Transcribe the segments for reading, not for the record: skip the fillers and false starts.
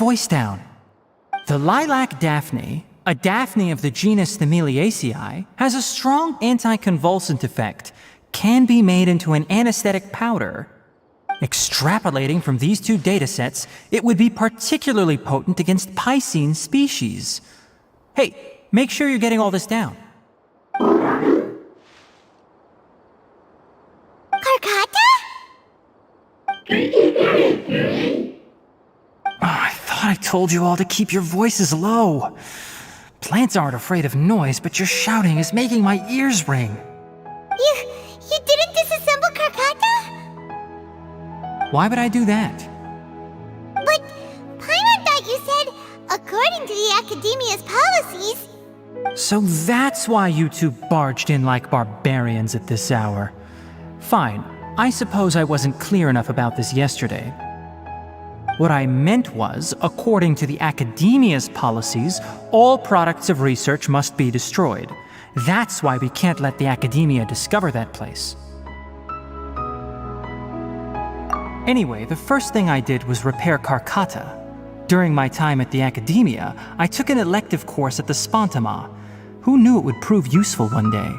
voice down. The lilac daphne, a daphne of the genus Thameliaceae, has a strong anticonvulsant effect, can be made into an anesthetic powder. Extrapolating from these two datasets, it would be particularly potent against Piscine species. Hey, make sure you're getting all this down. Karkata? I thought I told you all to keep your voices low. Plants aren't afraid of noise, but your shouting is making my ears ring. You didn't disassemble Karkata? Why would I do that? But Paimon thought you said, according to the Academia's policies... So that's why you two barged in like barbarians at this hour. Fine, I suppose I wasn't clear enough about this yesterday. What I meant was, according to the Academia's policies, all products of research must be destroyed. That's why we can't let the Academia discover that place. Anyway, the first thing I did was repair Karkata. During my time at the Academia, I took an elective course at the Spantama. Who knew it would prove useful one day?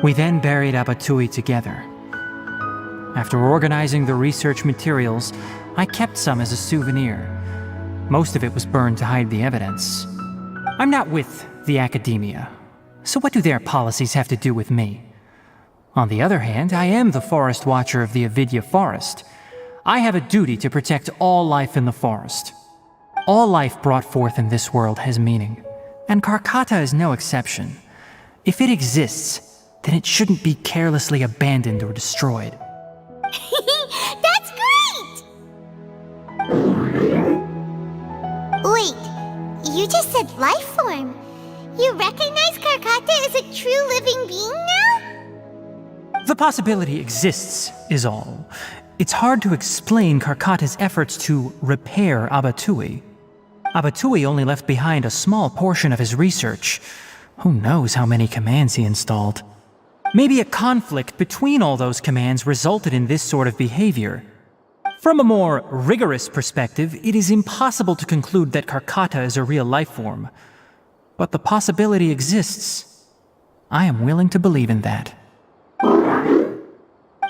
We then buried Abatui together. After organizing the research materials, I kept some as a souvenir. Most of it was burned to hide the evidence. I'm not with the Academia, so what do their policies have to do with me? On the other hand, I am the Forest Watcher of the Avidya Forest. I have a duty to protect all life in the forest. All life brought forth in this world has meaning, and Karkata is no exception. If it exists, then it shouldn't be carelessly abandoned or destroyed. That's great! Wait, you just said life form. You recognize Karkata as a true living being now? The possibility exists, is all. It's hard to explain Karkata's efforts to repair Abatui. Abatui only left behind a small portion of his research. Who knows how many commands he installed? Maybe a conflict between all those commands resulted in this sort of behavior. From a more rigorous perspective, it is impossible to conclude that Karkata is a real life form. But the possibility exists. I am willing to believe in that.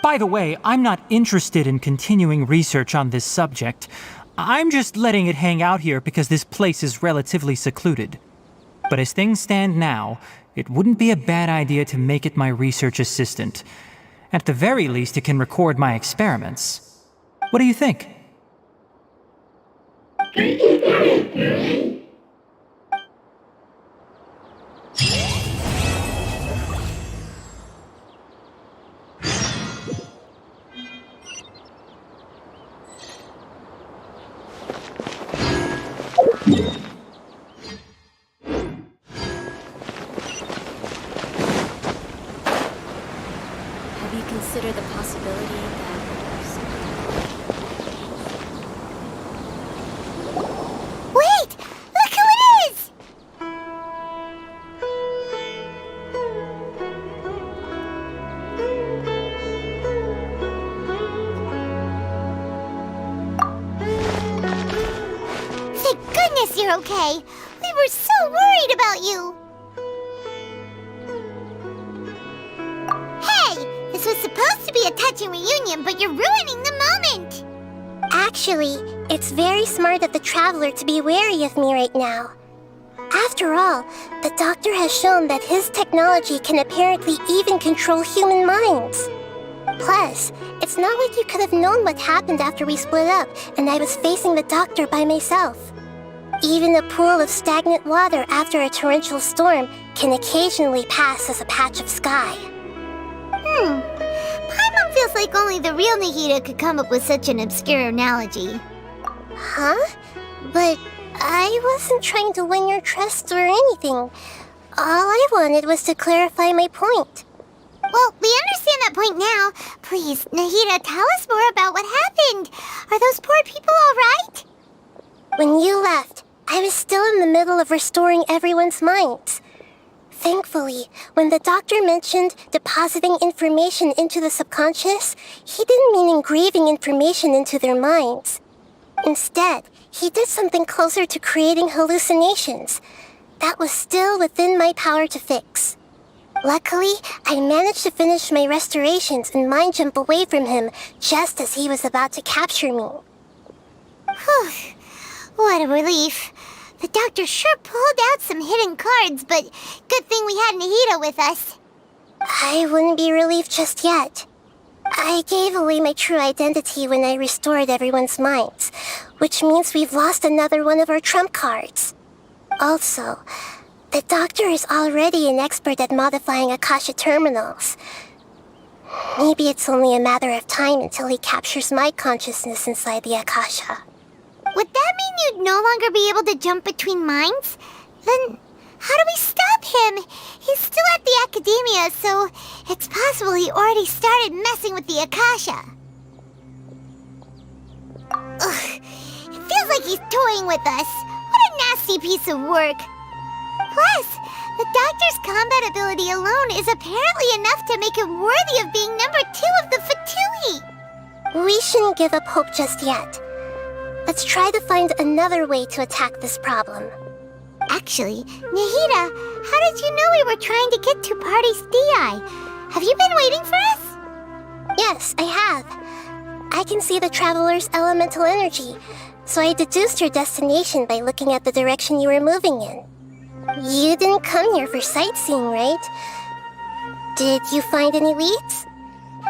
By the way, I'm not interested in continuing research on this subject. I'm just letting it hang out here because this place is relatively secluded. But as things stand now, it wouldn't be a bad idea to make it my research assistant. At the very least, it can record my experiments. What do you think? Have you considered the possibility that... Wait! Look who it is! Thank goodness you're okay! We were so worried about you! This was supposed to be a touching reunion, but you're ruining the moment! Actually, it's very smart of the Traveler to be wary of me right now. After all, the Doctor has shown that his technology can apparently even control human minds. Plus, it's not like you could have known what happened after we split up and I was facing the Doctor by myself. Even a pool of stagnant water after a torrential storm can occasionally pass as a patch of sky. Paimon feels like only the real Nahida could come up with such an obscure analogy. Huh? But I wasn't trying to win your trust or anything. All I wanted was to clarify my point. Well, we understand that point now. Please, Nahida, tell us more about what happened. Are those poor people all right? When you left, I was still in the middle of restoring everyone's minds. Thankfully, when the Doctor mentioned depositing information into the subconscious, he didn't mean engraving information into their minds. Instead, he did something closer to creating hallucinations. That was still within my power to fix. Luckily, I managed to finish my restorations and mind jump away from him just as he was about to capture me. Whew. What a relief. The doctor sure pulled out some hidden cards, but good thing we had Nahida with us. I wouldn't be relieved just yet. I gave away my true identity when I restored everyone's minds, which means we've lost another one of our trump cards. Also, the doctor is already an expert at modifying Akasha terminals. Maybe it's only a matter of time until he captures my consciousness inside the Akasha. Would that mean you'd no longer be able to jump between minds? Then how do we stop him? He's still at the Academia, so it's possible he already started messing with the Akasha. Ugh, it feels like he's toying with us. What a nasty piece of work. Plus, the doctor's combat ability alone is apparently enough to make him worthy of being number 2 of the Fatui. We shouldn't give up hope just yet. Let's try to find another way to attack this problem. Actually, Nahida, how did you know we were trying to get to Party's DI? Have you been waiting for us? Yes, I have. I can see the traveler's elemental energy, so I deduced your destination by looking at the direction you were moving in. You didn't come here for sightseeing, right? Did you find any leads?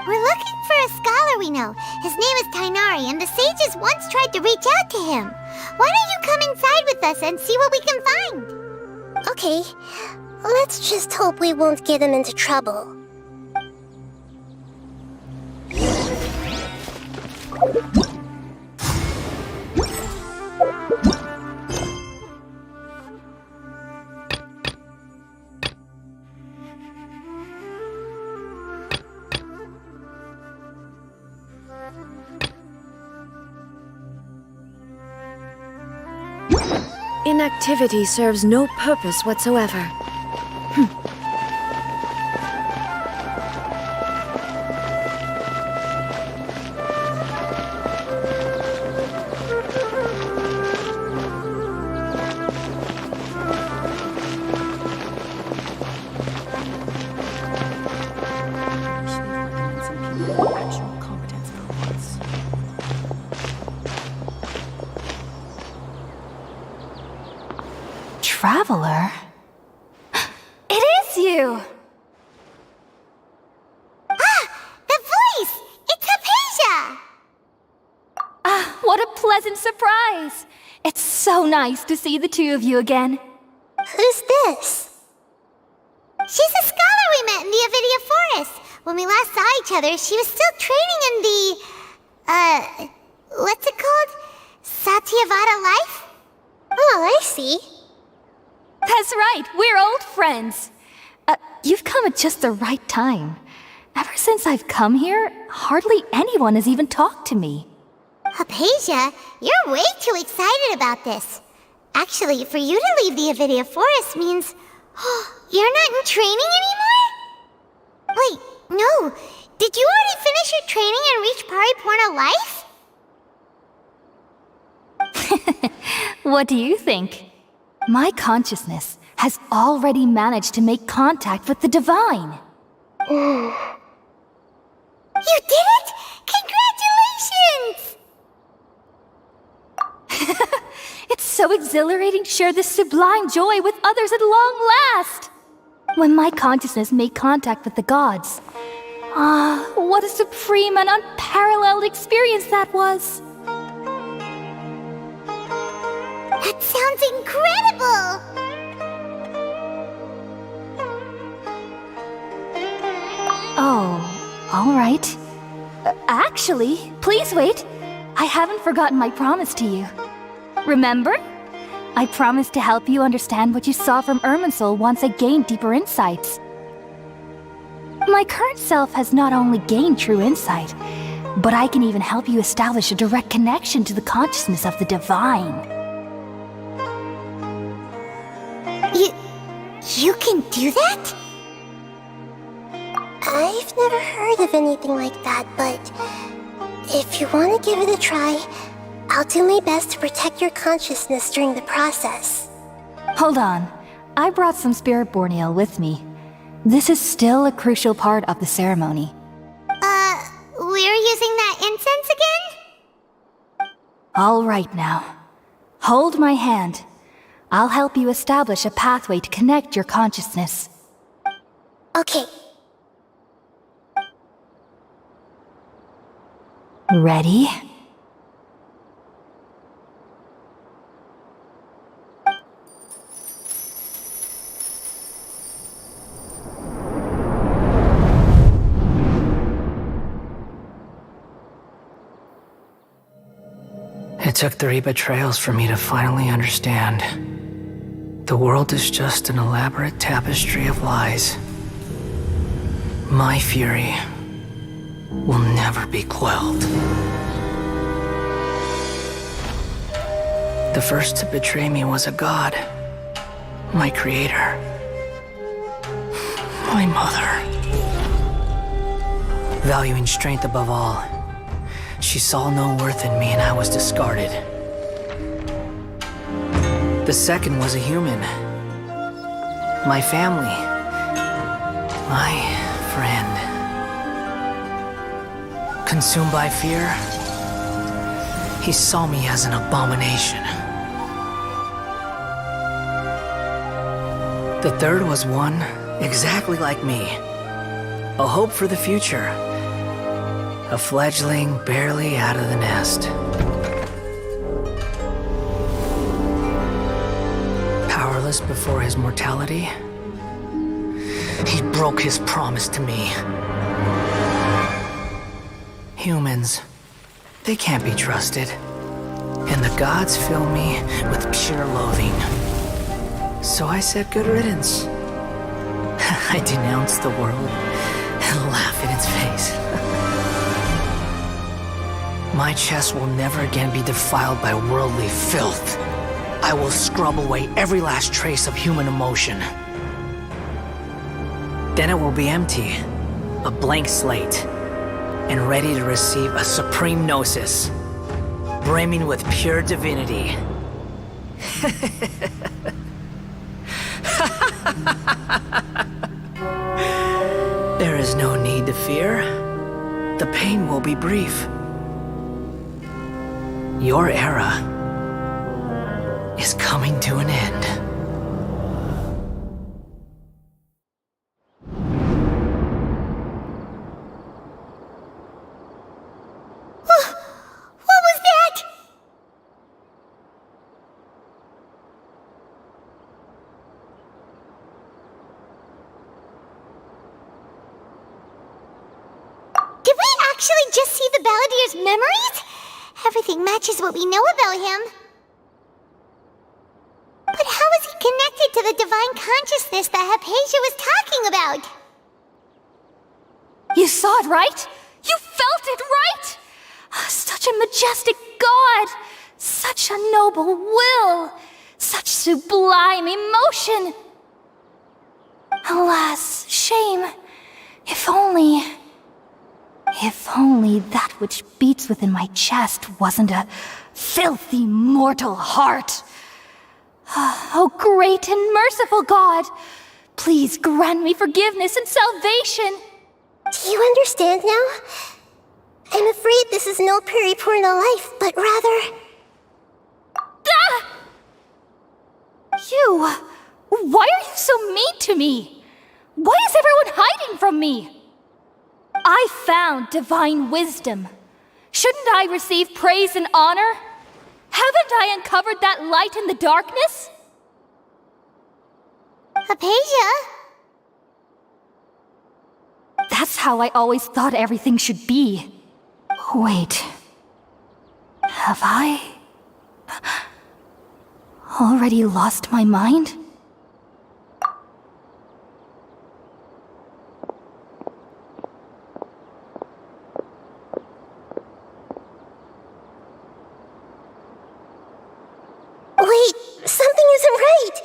We're looking for a scholar we know. His name is Tainari, and the sages once tried to reach out to him. Why don't you come inside with us and see what we can find? Okay, let's just hope we won't get him into trouble. Inactivity serves no purpose whatsoever. Traveler? It is you! Ah! The voice! It's Hypatia! Ah, what a pleasant surprise! It's so nice to see the two of you again. Who's this? She's a scholar we met in the Avidia Forest. When we last saw each other, she was still training in the... what's it called? Satyavada life? Oh, I see. That's right, we're old friends. You've come at just the right time. Ever since I've come here, hardly anyone has even talked to me. Hypatia, you're way too excited about this. Actually, for you to leave the Avidia Forest means... you're not in training anymore? Wait, no. Did you already finish your training and reach Paripurna life? What do you think? My consciousness has already managed to make contact with the divine. You did it! Congratulations! It's so exhilarating to share this sublime joy with others at long last! When my consciousness made contact with the gods. Ah, what a supreme and unparalleled experience that was! That sounds incredible! Oh, all right. Actually, please wait. I haven't forgotten my promise to you. Remember? I promised to help you understand what you saw from Irminsul once I gained deeper insights. My current self has not only gained true insight, but I can even help you establish a direct connection to the consciousness of the divine. You can do that? I've never heard of anything like that, but if you want to give it a try, I'll do my best to protect your consciousness during the process. Hold on. I brought some spirit borneal with me. This is still a crucial part of the ceremony. We're using that incense again? All right now. Hold my hand. I'll help you establish a pathway to connect your consciousness. Okay. Ready? It took 3 betrayals for me to finally understand. The world is just an elaborate tapestry of lies. My fury will never be quelled. The first to betray me was a god. My creator. My mother. Valuing strength above all, she saw no worth in me and I was discarded. The second was a human. My family. My friend. Consumed by fear, he saw me as an abomination. The third was one exactly like me. A hope for the future. A fledgling barely out of the nest. Powerless before his mortality, he broke his promise to me. Humans, they can't be trusted. And the gods fill me with pure loathing. So I said good riddance. I denounce the world and laugh in its face. My chest will never again be defiled by worldly filth. I will scrub away every last trace of human emotion. Then it will be empty, a blank slate, and ready to receive a supreme gnosis, brimming with pure divinity. There is no need to fear. The pain will be brief. Your era is coming to an end. What was that? Did we actually just see the Balladier's memories? Everything matches what we know about him. But how is he connected to the divine consciousness that Hypatia was talking about? You saw it, right? You felt it, right? Such a majestic god! Such a noble will! Such sublime emotion! Alas, shame. If only that which beats within my chest wasn't a filthy mortal heart. Oh, great and merciful God, please grant me forgiveness and salvation. Do you understand now? I'm afraid this is no Puripurna life, but rather... Ah! You! Why are you so mean to me? Why is everyone hiding from me? I found divine wisdom. Shouldn't I receive praise and honor? Haven't I uncovered that light in the darkness? Hypatia? That's how I always thought everything should be. Wait. Have I already lost my mind? Wait, something isn't right!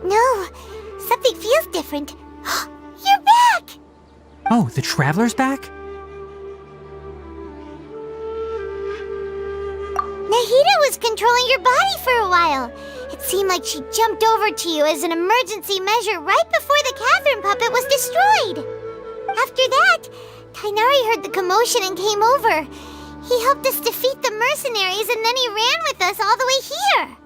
No, something feels different. You're back! Oh, the Traveler's back? Nahida was controlling your body for a while. It seemed like she jumped over to you as an emergency measure right before the Catherine puppet was destroyed. After that, Tainari heard the commotion and came over. He helped us defeat the mercenaries and then he ran with us all the way here.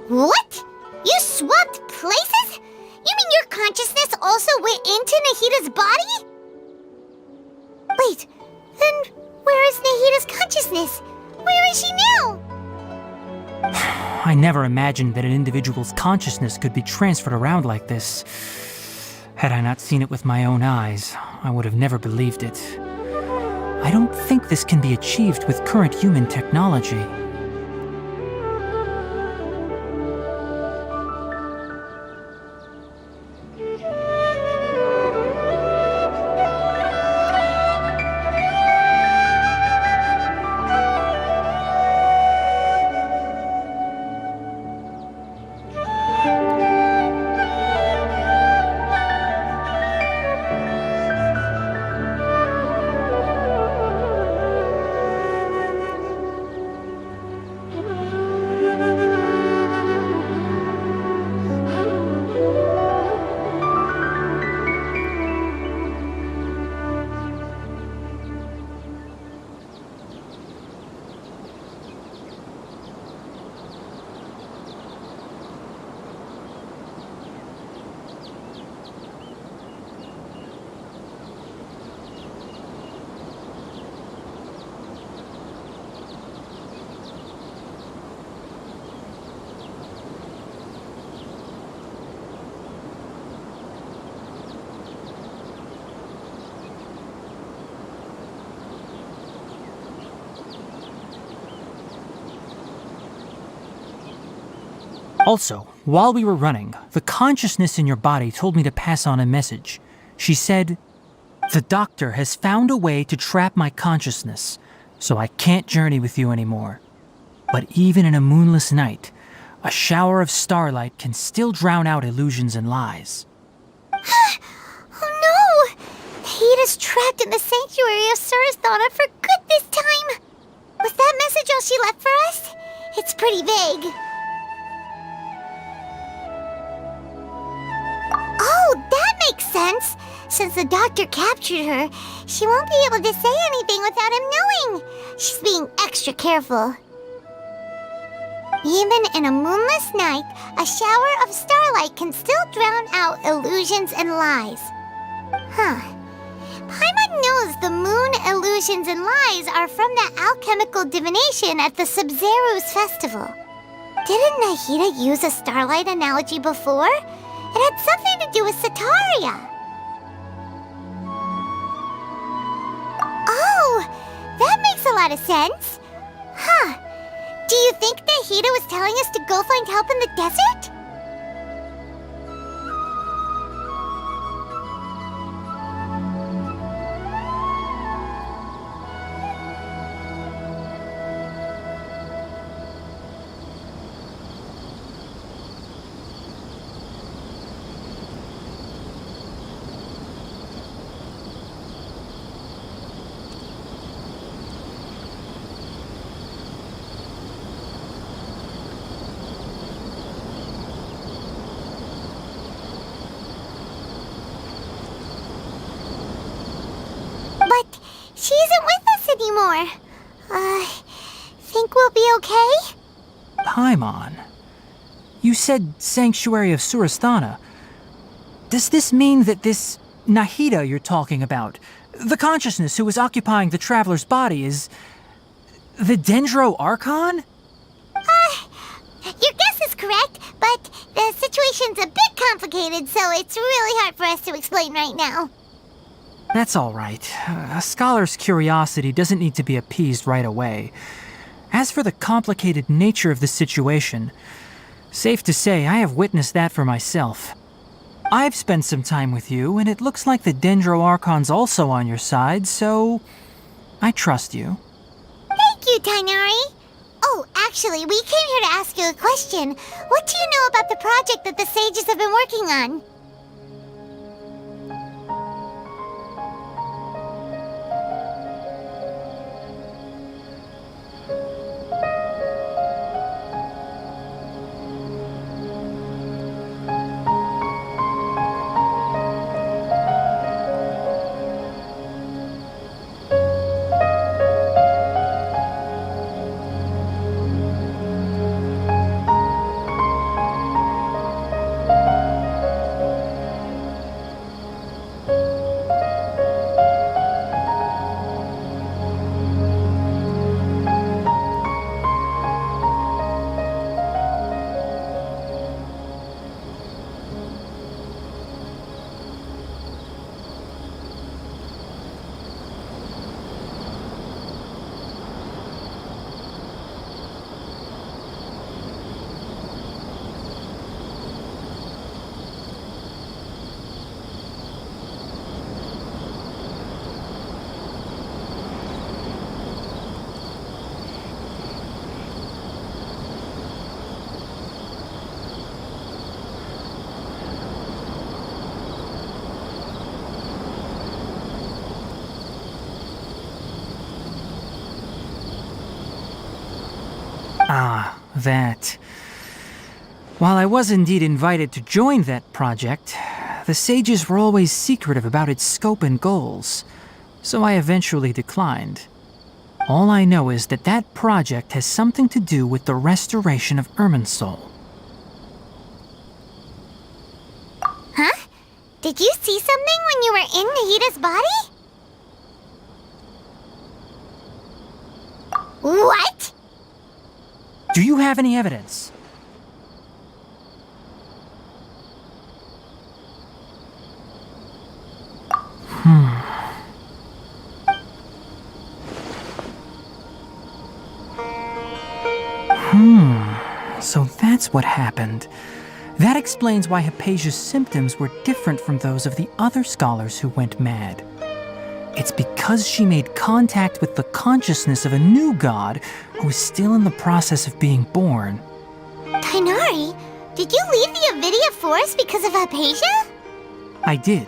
What? You swapped places? You mean your consciousness also went into Nahida's body? Wait, then where is Nahida's consciousness? Where is she now? I never imagined that an individual's consciousness could be transferred around like this. Had I not seen it with my own eyes, I would have never believed it. I don't think this can be achieved with current human technology. Also, while we were running, the consciousness in your body told me to pass on a message. She said, "The doctor has found a way to trap my consciousness, so I can't journey with you anymore. But even in a moonless night, a shower of starlight can still drown out illusions and lies." Oh no! Nahida's trapped in the sanctuary of Surasthana for good this time! Was that message all she left for us? It's pretty vague. Oh, that makes sense! Since the doctor captured her, she won't be able to say anything without him knowing. She's being extra careful. Even in a moonless night, a shower of starlight can still drown out illusions and lies. Huh. Paimon knows the moon illusions and lies are from the alchemical divination at the Sub-Zero's festival. Didn't Nahida use a starlight analogy before? It had something to do with Sataria. Oh, that makes a lot of sense. Huh. Do you think Nahida was telling us to go find help in the desert? But she isn't with us anymore. Think we'll be okay? Paimon, you said Sanctuary of Surasthana. Does this mean that this Nahida you're talking about, the consciousness who was occupying the traveler's body, is the Dendro Archon? Your guess is correct, but the situation's a bit complicated, so it's really hard for us to explain right now. That's all right. A scholar's curiosity doesn't need to be appeased right away. As for the complicated nature of the situation, safe to say I have witnessed that for myself. I've spent some time with you, and it looks like the Dendro Archon's also on your side, so I trust you. Thank you, Tainari. Oh, actually, we came here to ask you a question. What do you know about the project that the sages have been working on? Ah, that. While I was indeed invited to join that project, the sages were always secretive about its scope and goals, so I eventually declined. All I know is that that project has something to do with the restoration of Irminsul. Huh? Did you see something when you were in Nahida's body? What? Do you have any evidence? So that's what happened. That explains why Hypatia's symptoms were different from those of the other scholars who went mad. It's because she made contact with the consciousness of a new god who is still in the process of being born. Tainari, did you leave the Avidia Forest because of Hypatia? I did.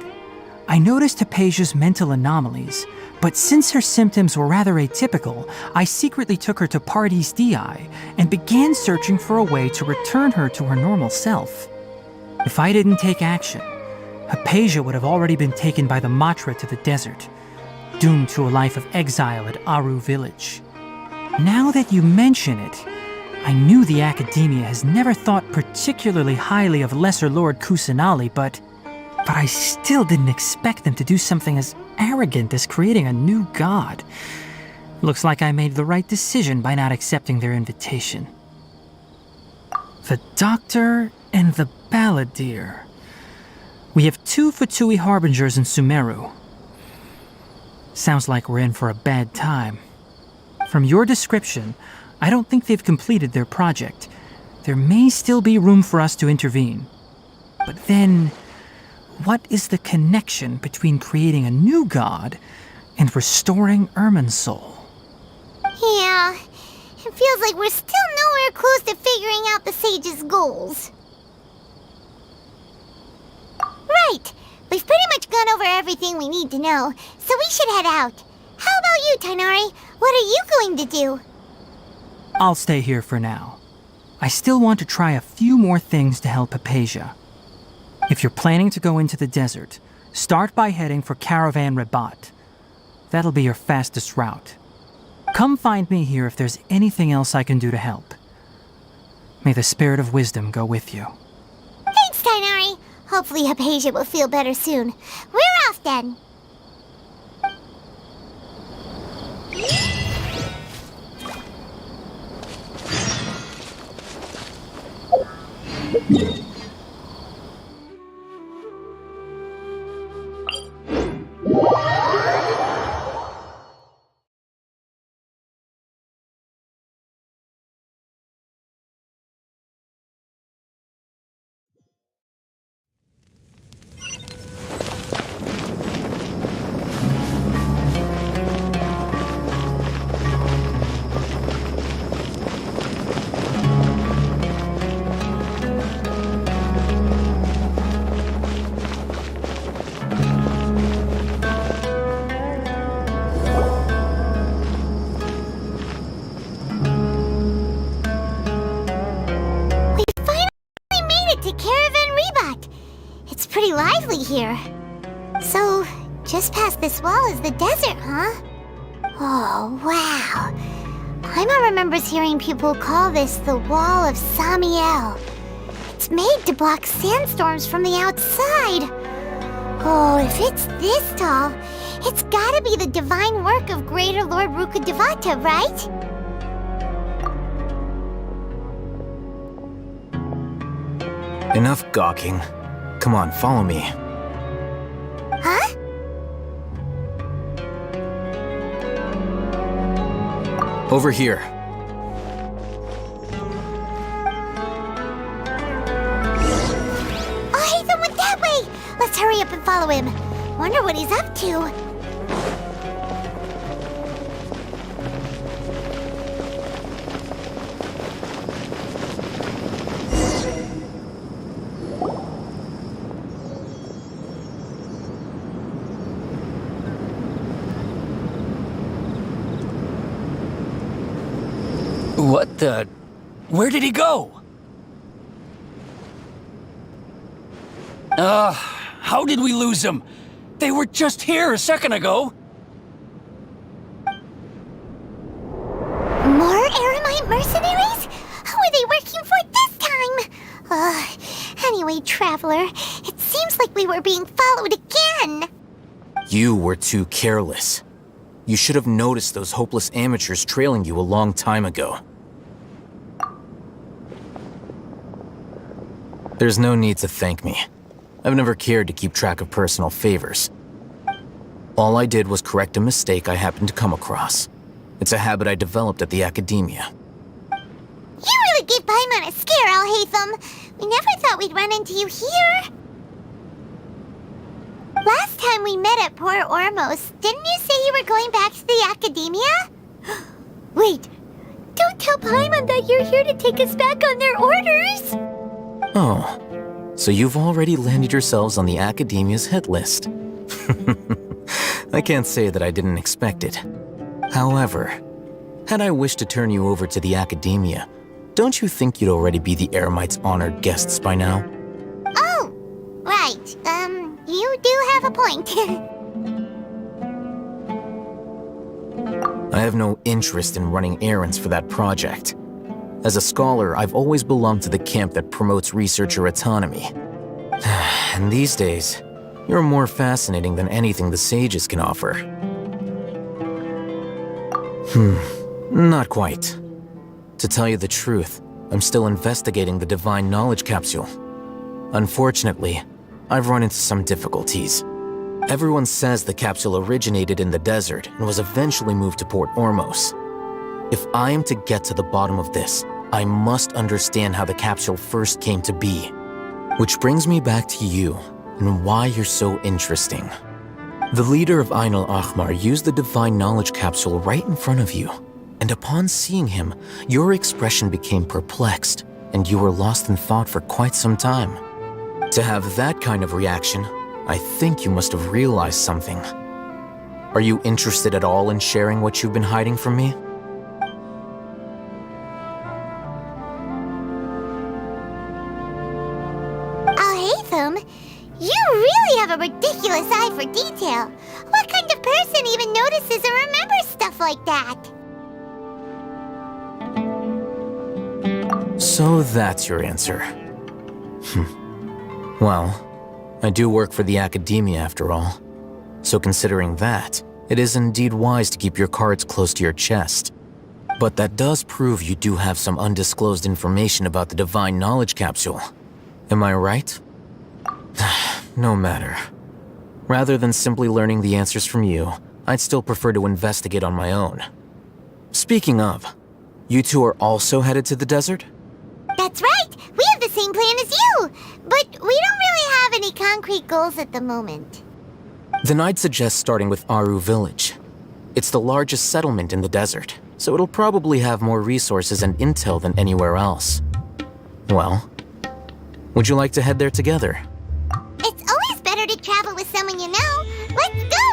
I noticed Hypatia's mental anomalies, but since her symptoms were rather atypical, I secretly took her to Pardis Dii and began searching for a way to return her to her normal self. If I didn't take action, Hypatia would have already been taken by the Matra to the desert, doomed to a life of exile at Aru village. Now that you mention it, I knew the Academia has never thought particularly highly of Lesser Lord Kusanali, but I still didn't expect them to do something as arrogant as creating a new god. Looks like I made the right decision by not accepting their invitation. The Doctor and the Balladeer. We have 2 Fatui Harbingers in Sumeru. Sounds like we're in for a bad time. From your description, I don't think they've completed their project. There may still be room for us to intervene. But then, what is the connection between creating a new god and restoring Irminsul? Yeah, it feels like we're still nowhere close to figuring out the sage's goals. Right, we've pretty much gone over everything we need to know, so we should head out. How about you, Tainari? What are you going to do? I'll stay here for now. I still want to try a few more things to help Hypatia. If you're planning to go into the desert, start by heading for Caravan Rabat. That'll be your fastest route. Come find me here if there's anything else I can do to help. May the spirit of wisdom go with you. Thanks, Tainari. Hopefully Hypatia will feel better soon. We're off then. here. So, just past this wall is the desert, huh? Oh, wow. Paimon remembers hearing people call this the Wall of Samiel. It's made to block sandstorms from the outside. Oh, if it's this tall, it's gotta be the divine work of Greater Lord Rukkhadevata, right? Enough gawking. Come on, follow me. Huh? Over here. Oh, Hatham went that way! Let's hurry up and follow him. Wonder what he's up to. What the... Where did he go? How did we lose him? They were just here a second ago. More Eremite mercenaries? Who are they working for this time? Anyway, Traveler, it seems like we were being followed again. You were too careless. You should have noticed those hopeless amateurs trailing you a long time ago. There's no need to thank me. I've never cared to keep track of personal favors. All I did was correct a mistake I happened to come across. It's a habit I developed at the academia. You really gave Paimon a scare, Alhaitham. We never thought we'd run into you here. Last time we met at Port Ormos, didn't you say you were going back to the academia? Wait, don't tell Paimon that you're here to take us back on their orders. Oh, so you've already landed yourselves on the academia's hit list. I can't say that I didn't expect it. However, had I wished to turn you over to the academia, don't you think you'd already be the Eremites' honored guests by now? Oh, right. You do have a point. I have no interest in running errands for that project. As a scholar, I've always belonged to the camp that promotes researcher autonomy. And these days, you're more fascinating than anything the sages can offer. Not quite. To tell you the truth, I'm still investigating the Divine Knowledge Capsule. Unfortunately, I've run into some difficulties. Everyone says the capsule originated in the desert and was eventually moved to Port Ormos. If I am to get to the bottom of this, I must understand how the capsule first came to be. Which brings me back to you and why you're so interesting. The leader of Ain al-Ahmar used the Divine Knowledge Capsule right in front of you, and upon seeing him, your expression became perplexed, and you were lost in thought for quite some time. To have that kind of reaction, I think you must have realized something. Are you interested at all in sharing what you've been hiding from me? Alhaitham, you really have a ridiculous eye for detail. What kind of person even notices or remembers stuff like that? So that's your answer. Well, I do work for the academia after all. So considering that, it is indeed wise to keep your cards close to your chest. But that does prove you do have some undisclosed information about the Divine Knowledge Capsule. Am I right? No matter. Rather than simply learning the answers from you, I'd still prefer to investigate on my own. Speaking of, you two are also headed to the desert? That's right! We have the same plan as you! But we don't really have any concrete goals at the moment. Then I'd suggest starting with Aru Village. It's the largest settlement in the desert, so it'll probably have more resources and intel than anywhere else. Well, would you like to head there together? It's always better to travel with someone you know. Let's go!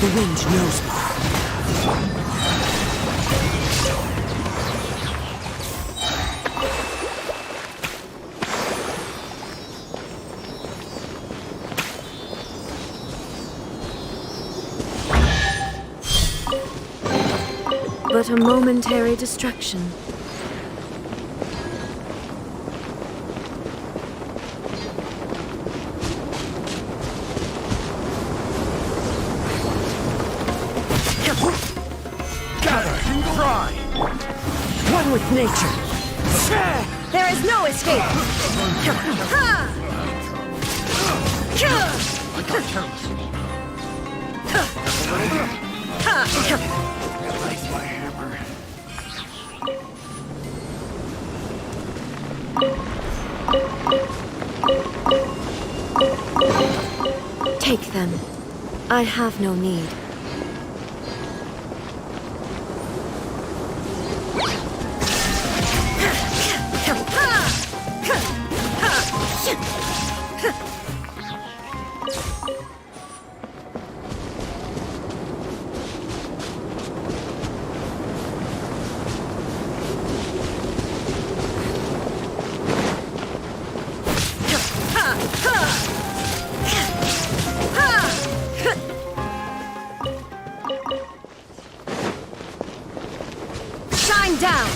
The wind knows me. But a momentary distraction. Gather and cry! One with nature. There is no escape! Take them. I have no need. Shine down!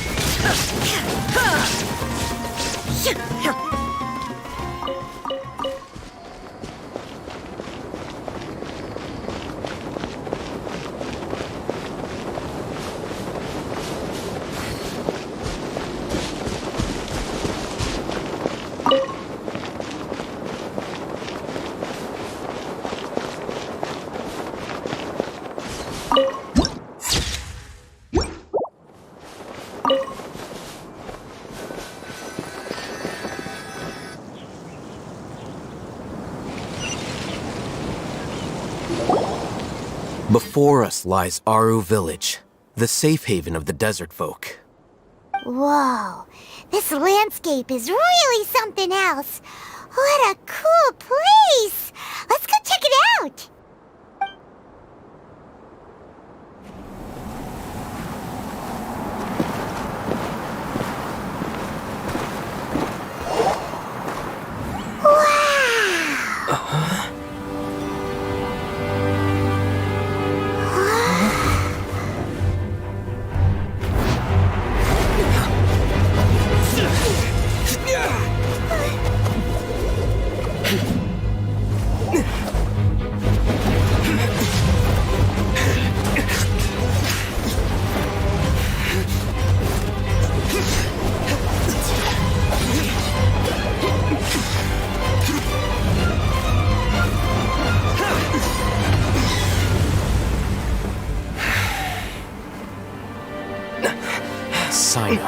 Before us lies Aru Village, the safe haven of the desert folk. Whoa, this landscape is really something else. What a cool place! Let's go check it out! Sino.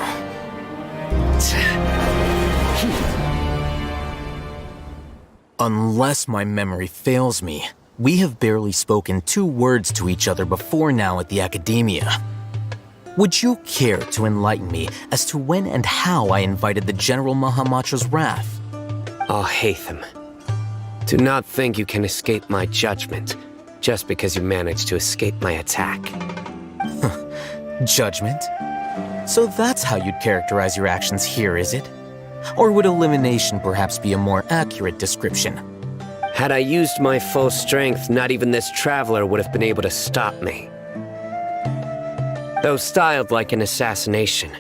Unless my memory fails me, we have barely spoken 2 words to each other before now at the Academia. Would you care to enlighten me as to when and how I invited the General Mahamatra's wrath? Oh, Hatham. Do not think you can escape my judgment just because you managed to escape my attack. Judgment? So that's how you'd characterize your actions here, is it? Or would elimination perhaps be a more accurate description? Had I used my full strength, not even this traveler would have been able to stop me. Though styled like an assassination,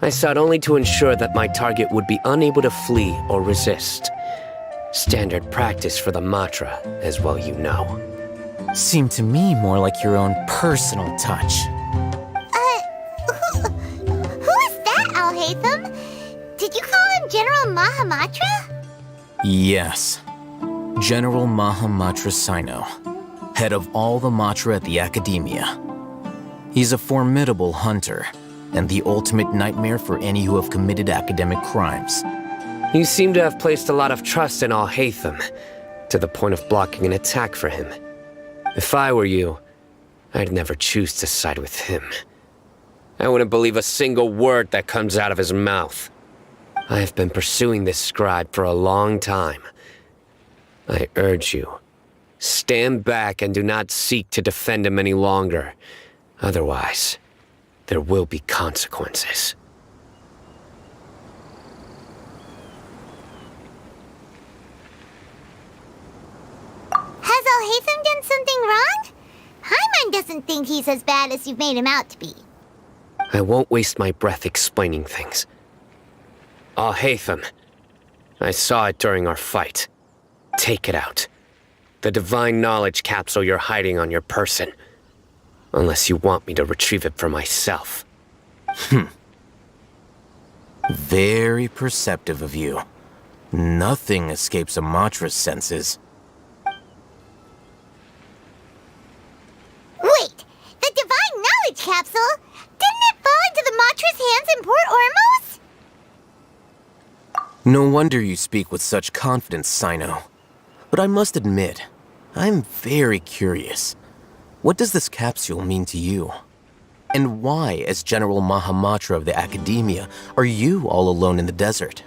I sought only to ensure that my target would be unable to flee or resist. Standard practice for the Matra, as well you know. Seemed to me more like your own personal touch. Who is that, Al-Haytham? Did you call him General Mahamatra? Yes. General Mahamatra Sino, head of all the Matra at the Academia. He's a formidable hunter, and the ultimate nightmare for any who have committed academic crimes. You seem to have placed a lot of trust in Al-Haytham, to the point of blocking an attack for him. If I were you, I'd never choose to side with him. I wouldn't believe a single word that comes out of his mouth. I have been pursuing this scribe for a long time. I urge you, Stand back and do not seek to defend him any longer. Otherwise, there will be consequences. Has Alhaitham done something wrong? Paimon doesn't think he's as bad as you've made him out to be. I won't waste my breath explaining things. Alhaitham, I saw it during our fight. Take it out. The divine knowledge capsule you're hiding on your person. Unless you want me to retrieve it for myself. Very perceptive of you. Nothing escapes Amatra's senses. Wait! The divine knowledge capsule? Didn't it fall into the Matra's hands in Port Ormos? No wonder you speak with such confidence, Sino. But I must admit, I'm very curious. What does this capsule mean to you? And why, as General Mahamatra of the Academia, are you all alone in the desert?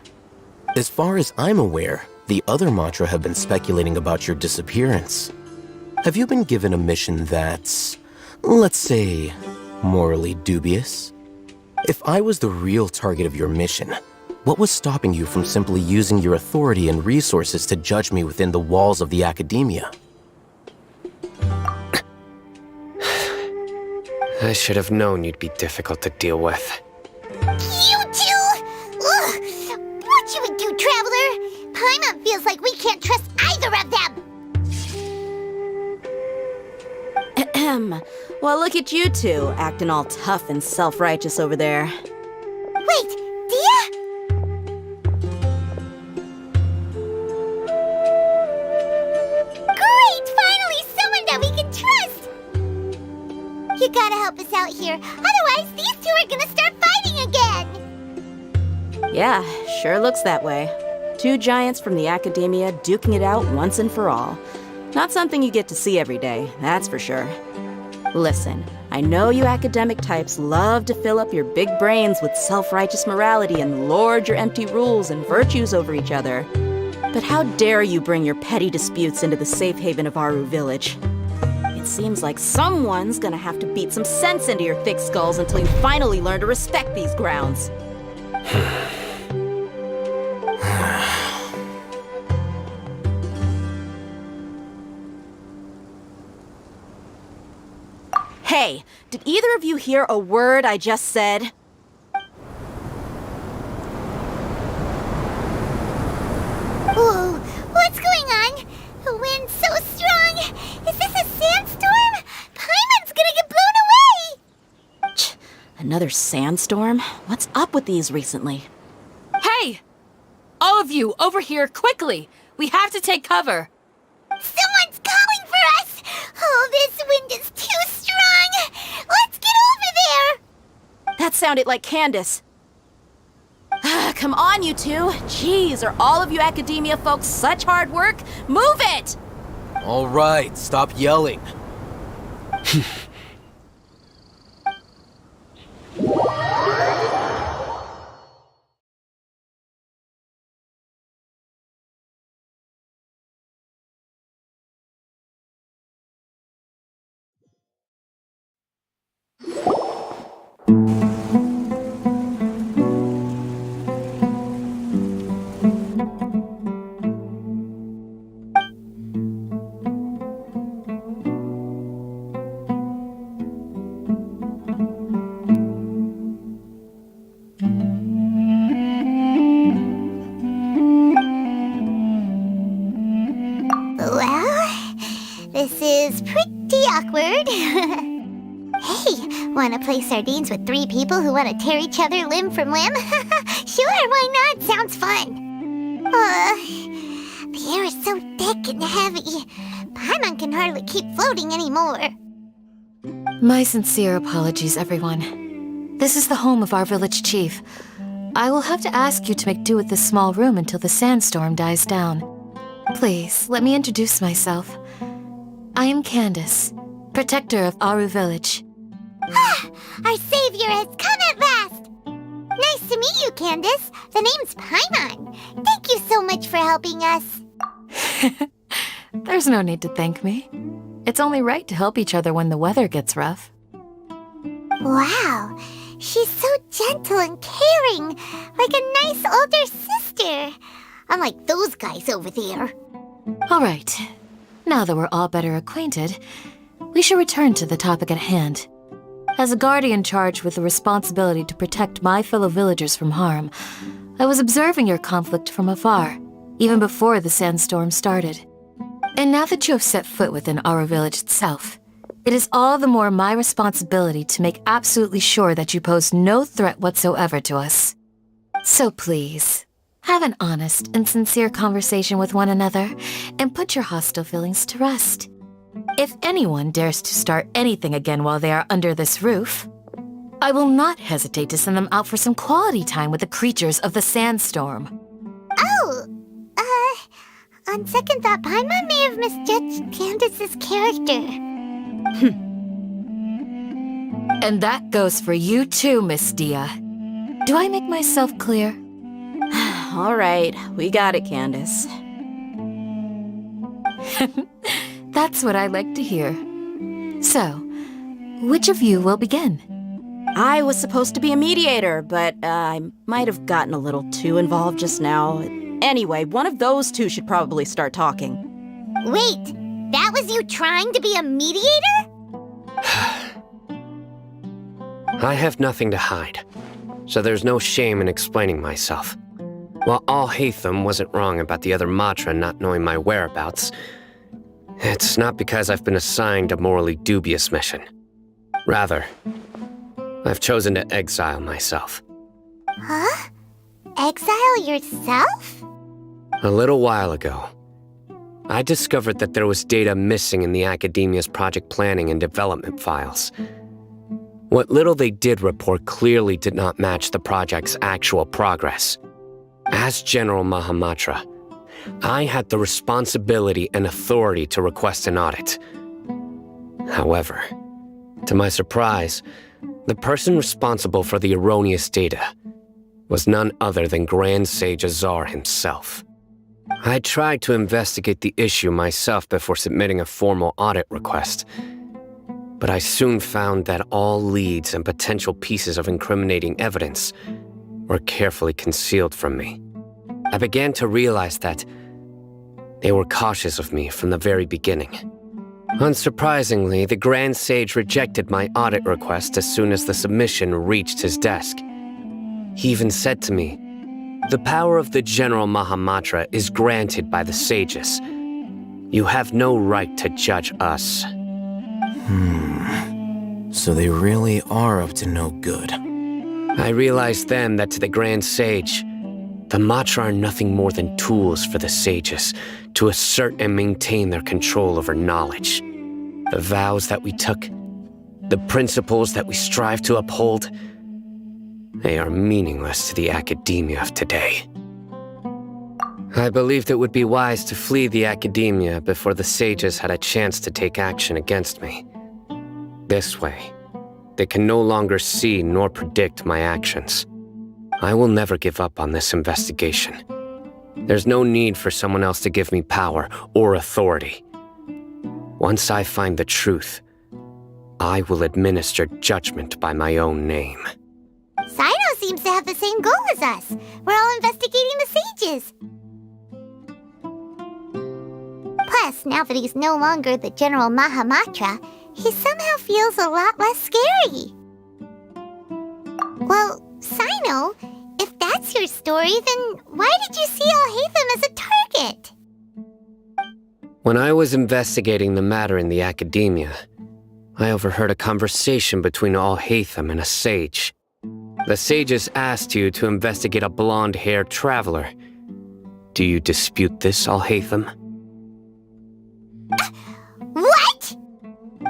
As far as I'm aware, the other Matra have been speculating about your disappearance. Have you been given a mission that's, let's say, morally dubious? If I was the real target of your mission, what was stopping you from simply using your authority and resources to judge me within the walls of the Academia? I should have known you'd be difficult to deal with. You two! Ugh! What you would do, Traveler? Paimon feels like we can't trust either of them! Ahem. Well, look at you two, acting all tough and self-righteous over there. Wait, Dia? Great! Finally, someone that we can trust! You gotta help us out here, otherwise these two are gonna start fighting again! Yeah, sure looks that way. Two giants from the Academia duking it out once and for all. Not something you get to see every day, that's for sure. Listen, I know you academic types love to fill up your big brains with self-righteous morality and lord your empty rules and virtues over each other. But how dare you bring your petty disputes into the safe haven of Aru Village? It seems like someone's gonna have to beat some sense into your thick skulls until you finally learn to respect these grounds. Hey, did either of you hear a word I just said? Whoa, what's going on? The wind's so strong! Is this a sandstorm? Paimon's gonna get blown away! Another sandstorm? What's up with these recently? Hey! All of you, over here, quickly! We have to take cover! Someone's calling for us! Oh, this wind is too strong! Let's get over there! That sounded like Candace. Come on, you two. Jeez, are all of you Academia folks such hard work? Move it! All right, stop yelling. Well, this is pretty awkward. Hey, wanna play sardines with three people who wanna tear each other limb from limb? Sure, why not? Sounds fun. The air is so thick and heavy. Paimon can hardly keep floating anymore. My sincere apologies, everyone. This is the home of our village chief. I will have to ask you to make do with this small room until the sandstorm dies down. Please, let me introduce myself. I am Candace, protector of Aru Village. Our savior has come at last! Nice to meet you, Candace. The name's Paimon. Thank you so much for helping us. There's no need to thank me. It's only right to help each other when the weather gets rough. Wow, she's so gentle and caring, like a nice older sister. Unlike those guys over there. All right. Now that we're all better acquainted, we should return to the topic at hand. As a guardian charged with the responsibility to protect my fellow villagers from harm, I was observing your conflict from afar, even before the sandstorm started. And now that you have set foot within our village itself, it is all the more my responsibility to make absolutely sure that you pose no threat whatsoever to us. So please, have an honest and sincere conversation with one another and put your hostile feelings to rest. If anyone dares to start anything again while they are under this roof, I will not hesitate to send them out for some quality time with the creatures of the sandstorm. Oh, on second thought, Paimon may have misjudged Candace's character. And that goes for you too, Miss Dia. Do I make myself clear? All right, we got it, Candace. That's what I like to hear. So, which of you will begin? I was supposed to be a mediator, but I might have gotten a little too involved just now. Anyway, one of those two should probably start talking. Wait, that was you trying to be a mediator? I have nothing to hide, so there's no shame in explaining myself. While Alhaitham wasn't wrong about the other Matra not knowing my whereabouts, it's not because I've been assigned a morally dubious mission. Rather, I've chosen to exile myself. Huh? Exile yourself? A little while ago, I discovered that there was data missing in the Academia's project planning and development files. What little they did report clearly did not match the project's actual progress. As General Mahamatra, I had the responsibility and authority to request an audit. However, to my surprise, the person responsible for the erroneous data was none other than Grand Sage Azar himself. I tried to investigate the issue myself before submitting a formal audit request, but I soon found that all leads and potential pieces of incriminating evidence were carefully concealed from me. I began to realize that they were cautious of me from the very beginning. Unsurprisingly, the Grand Sage rejected my audit request as soon as the submission reached his desk. He even said to me, "The power of the General Mahamatra is granted by the sages. You have no right to judge us." So they really are up to no good. I realized then that to the Grand Sage, the Matra are nothing more than tools for the sages to assert and maintain their control over knowledge. The vows that we took, the principles that we strive to uphold, they are meaningless to the academia of today. I believed it would be wise to flee the academia before the sages had a chance to take action against me. This way, they can no longer see nor predict my actions. I will never give up on this investigation. There's no need for someone else to give me power or authority. Once I find the truth, I will administer judgment by my own name. Sino seems to have the same goal as us. We're all investigating the sages. Plus, now that he's no longer the General Mahamatra, he somehow feels a lot less scary. Well, Sino, if that's your story, then why did you see Alhaitham as a target? When I was investigating the matter in the academia, I overheard a conversation between Alhaitham and a sage. The sages asked you to investigate a blonde-haired traveler. Do you dispute this, Alhaitham? What?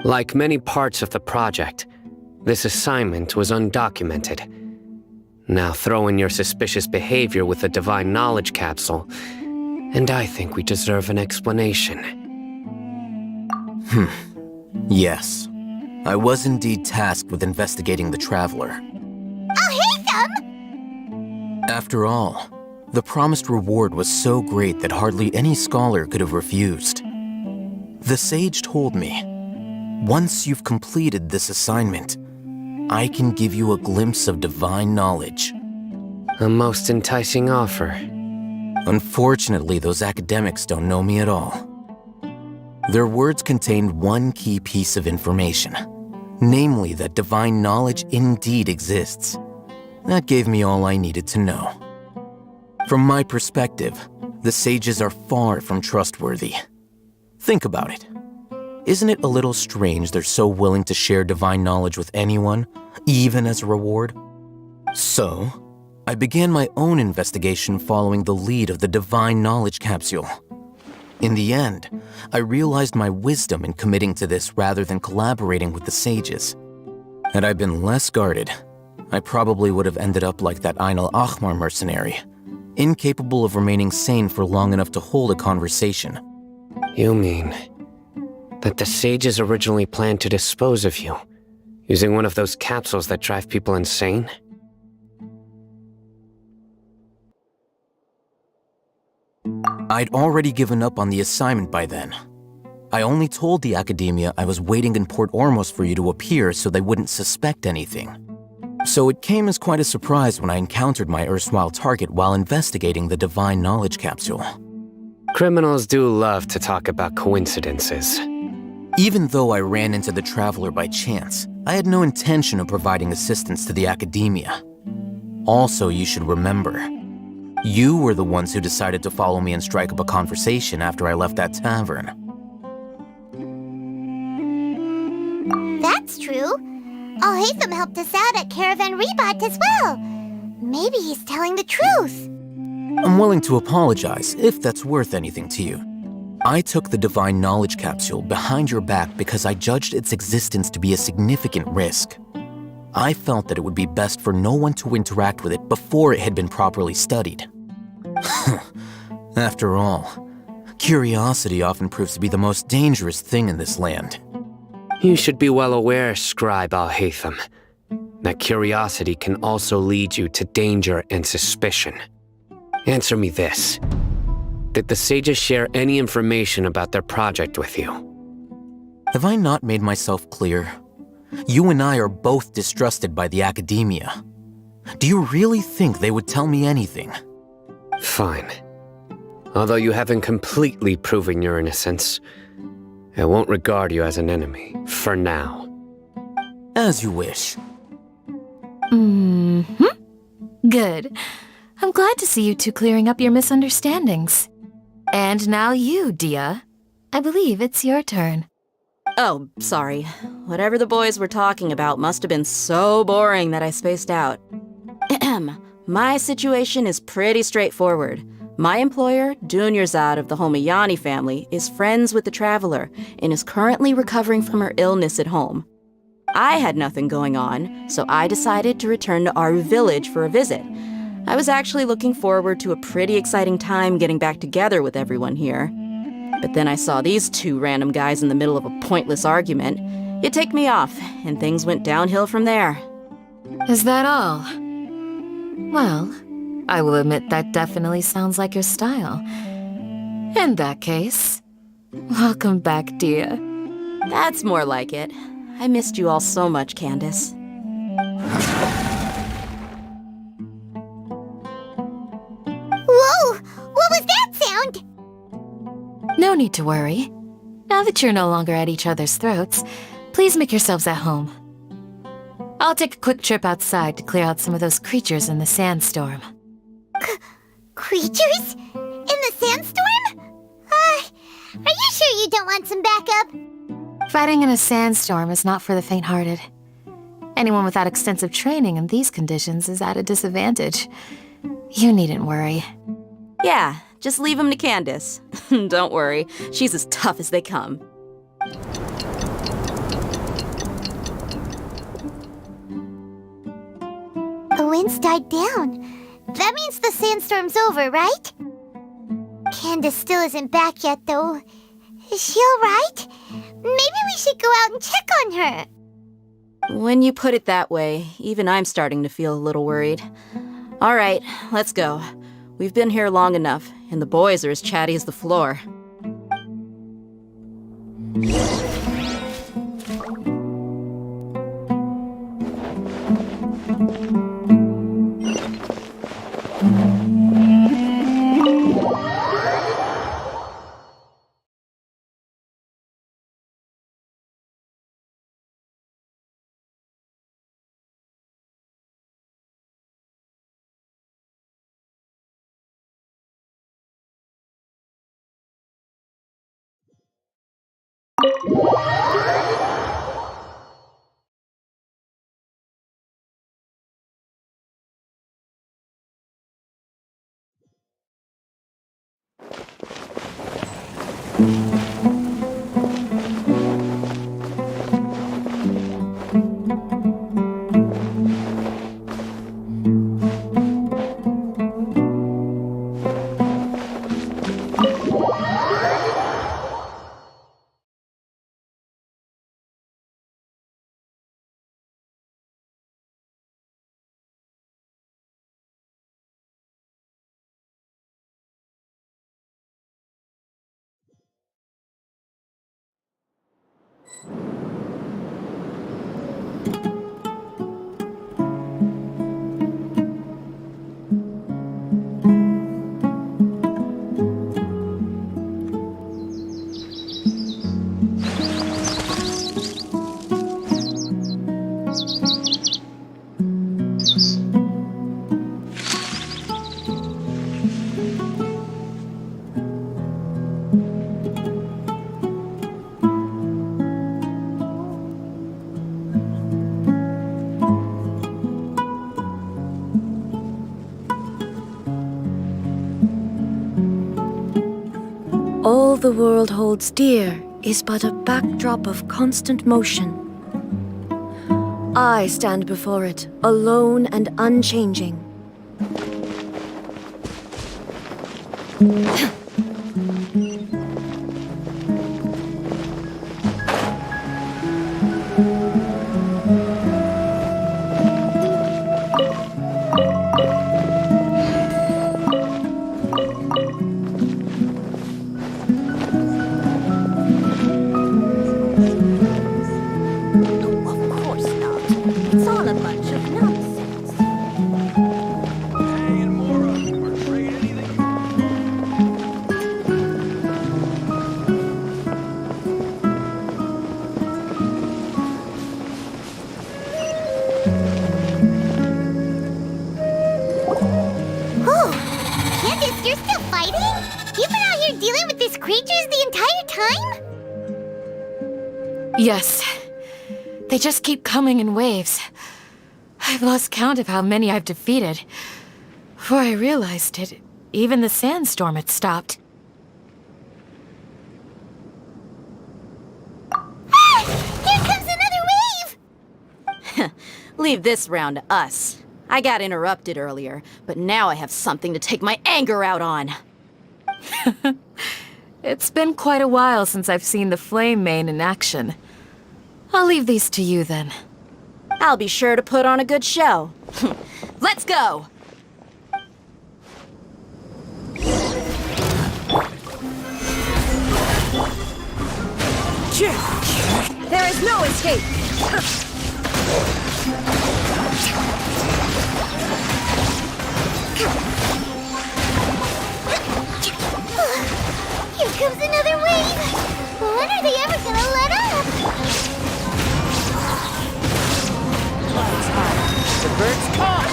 Like many parts of the project, this assignment was undocumented. Now throw in your suspicious behavior with the Divine Knowledge Capsule, and I think we deserve an explanation. Yes. I was indeed tasked with investigating the Traveler. Alhaitham! After all, the promised reward was so great that hardly any scholar could have refused. The sage told me, once you've completed this assignment, I can give you a glimpse of divine knowledge. A most enticing offer. Unfortunately, those academics don't know me at all. Their words contained one key piece of information, namely that divine knowledge indeed exists. That gave me all I needed to know. From my perspective, the sages are far from trustworthy. Think about it. Isn't it a little strange they're so willing to share divine knowledge with anyone, even as a reward? So, I began my own investigation following the lead of the divine knowledge capsule. In the end, I realized my wisdom in committing to this rather than collaborating with the sages. Had I been less guarded, I probably would have ended up like that Ain al-Ahmar mercenary, incapable of remaining sane for long enough to hold a conversation. You mean that the sages originally planned to dispose of you, using one of those capsules that drive people insane? I'd already given up on the assignment by then. I only told the Academia I was waiting in Port Ormos for you to appear so they wouldn't suspect anything. So it came as quite a surprise when I encountered my erstwhile target while investigating the divine knowledge capsule. Criminals do love to talk about coincidences. Even though I ran into the Traveler by chance, I had no intention of providing assistance to the Academia. Also, you should remember, you were the ones who decided to follow me and strike up a conversation after I left that tavern. That's true. Al-Haytham helped us out at Caravan Rebat as well. Maybe he's telling the truth. I'm willing to apologize if that's worth anything to you. I took the divine knowledge capsule behind your back because I judged its existence to be a significant risk. I felt that it would be best for no one to interact with it before it had been properly studied. After all, curiosity often proves to be the most dangerous thing in this land. You should be well aware, Scribe Al-Haytham, that curiosity can also lead you to danger and suspicion. Answer me this. Did the sages share any information about their project with you? Have I not made myself clear? You and I are both distrusted by the Academia. Do you really think they would tell me anything? Fine. Although you haven't completely proven your innocence, I won't regard you as an enemy, for now. As you wish. Good. I'm glad to see you two clearing up your misunderstandings. And now you, Dia. I believe it's your turn. Oh, sorry. Whatever the boys were talking about must have been so boring that I spaced out. My situation is pretty straightforward. My employer, Dunyarzad of the Homayani family, is friends with the Traveler and is currently recovering from her illness at home. I had nothing going on, so I decided to return to Aru village for a visit. I was actually looking forward to a pretty exciting time getting back together with everyone here. But then I saw these two random guys in the middle of a pointless argument. It ticked me off, and things went downhill from there. Is that all? Well, I will admit that definitely sounds like your style. In that case, welcome back, Dia. That's more like it. I missed you all so much, Candace. Whoa! What was that sound? No need to worry. Now that you're no longer at each other's throats, please make yourselves at home. I'll take a quick trip outside to clear out some of those creatures in the sandstorm. Creatures? In the sandstorm? Are you sure you don't want some backup? Fighting in a sandstorm is not for the faint-hearted. Anyone without extensive training in these conditions is at a disadvantage. You needn't worry. Yeah, just leave him to Candace. Don't worry, she's as tough as they come. The wind's died down. That means the sandstorm's over, right? Candace still isn't back yet, though. Is she alright? Maybe we should go out and check on her. When you put it that way, even I'm starting to feel a little worried. All right, let's go. We've been here long enough, and the boys are as chatty as the floor. All the world holds dear is but a backdrop of constant motion. I stand before it, alone and unchanging. Yes. They just keep coming in waves. I've lost count of how many I've defeated. Before I realized it, even the sandstorm had stopped. Here comes another wave! Leave this round to us. I got interrupted earlier, but now I have something to take my anger out on. It's been quite a while since I've seen the Flame Mane in action. I'll leave these to you then. I'll be sure to put on a good show. Let's go! There is no escape! Here comes another wave! When are they ever gonna let up? The bird's caught!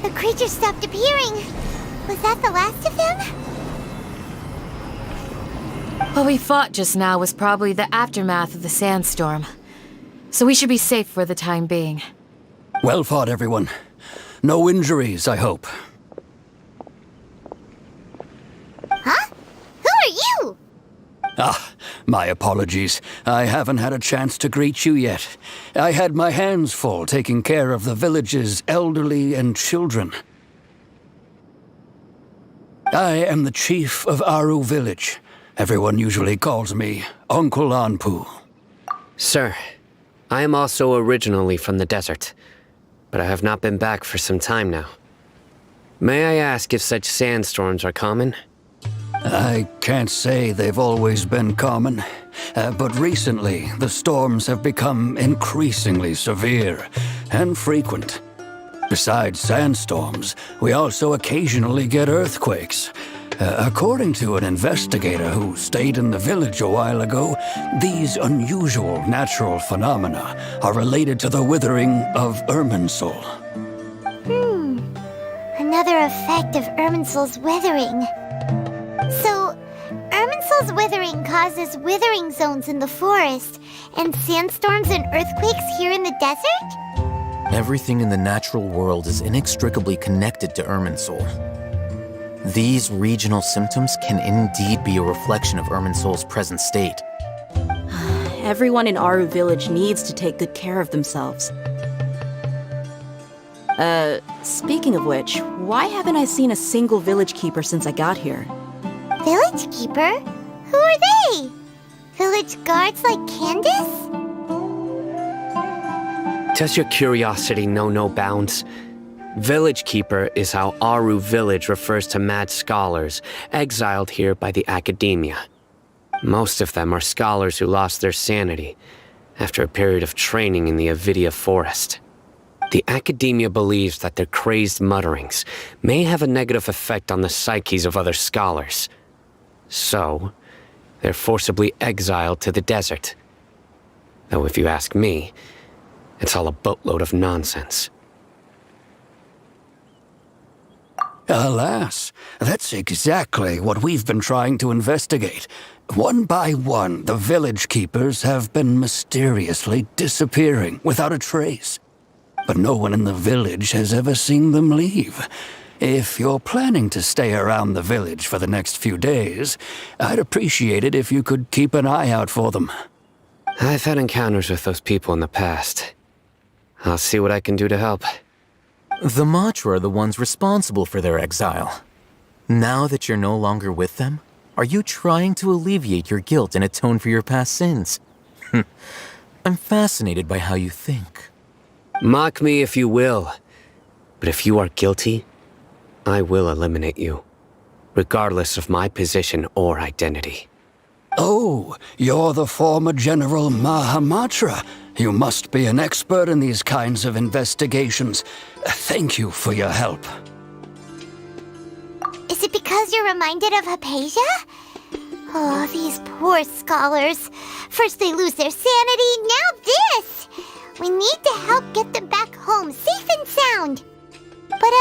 The creatures stopped appearing. Was that the last of them? What we fought just now was probably the aftermath of the sandstorm. So we should be safe for the time being. Well fought, everyone. No injuries, I hope. Huh? Who are you? Ah, my apologies. I haven't had a chance to greet you yet. I had my hands full taking care of the village's elderly and children. I am the chief of Aru village. Everyone usually calls me Uncle Anpu. Sir, I am also originally from the desert, but I have not been back for some time now. May I ask if such sandstorms are common? I can't say they've always been common, but recently the storms have become increasingly severe and frequent. Besides sandstorms, we also occasionally get earthquakes. According to an investigator who stayed in the village a while ago, these unusual natural phenomena are related to the withering of Irminsul. Another effect of Irminsul's withering. So, Irminsul's withering causes withering zones in the forest, and sandstorms and earthquakes here in the desert? Everything in the natural world is inextricably connected to Irminsul. These regional symptoms can indeed be a reflection of Irminsul's present state. Everyone in Aru Village needs to take good care of themselves. Speaking of which, why haven't I seen a single village keeper since I got here? Village keeper? Who are they? Village guards like Candace? Does your curiosity know no bounds? Village Keeper is how Aru Village refers to mad scholars exiled here by the Academia. Most of them are scholars who lost their sanity after a period of training in the Avidia Forest. The Academia believes that their crazed mutterings may have a negative effect on the psyches of other scholars. So, they're forcibly exiled to the desert. Though if you ask me, it's all a boatload of nonsense. Alas, that's exactly what we've been trying to investigate. One by one, the village keepers have been mysteriously disappearing without a trace. But no one in the village has ever seen them leave. If you're planning to stay around the village for the next few days, I'd appreciate it if you could keep an eye out for them. I've had encounters with those people in the past. I'll see what I can do to help. The Matra are the ones responsible for their exile. Now that you're no longer with them, are you trying to alleviate your guilt and atone for your past sins? I'm fascinated by how you think. Mock me if you will, but if you are guilty, I will eliminate you, regardless of my position or identity. Oh, you're the former General Mahamatra. You must be an expert in these kinds of investigations. Thank you for your help. Is it because you're reminded of Hypatia? Oh, these poor scholars. First they lose their sanity, now this! We need to help get them back home, safe and sound. But,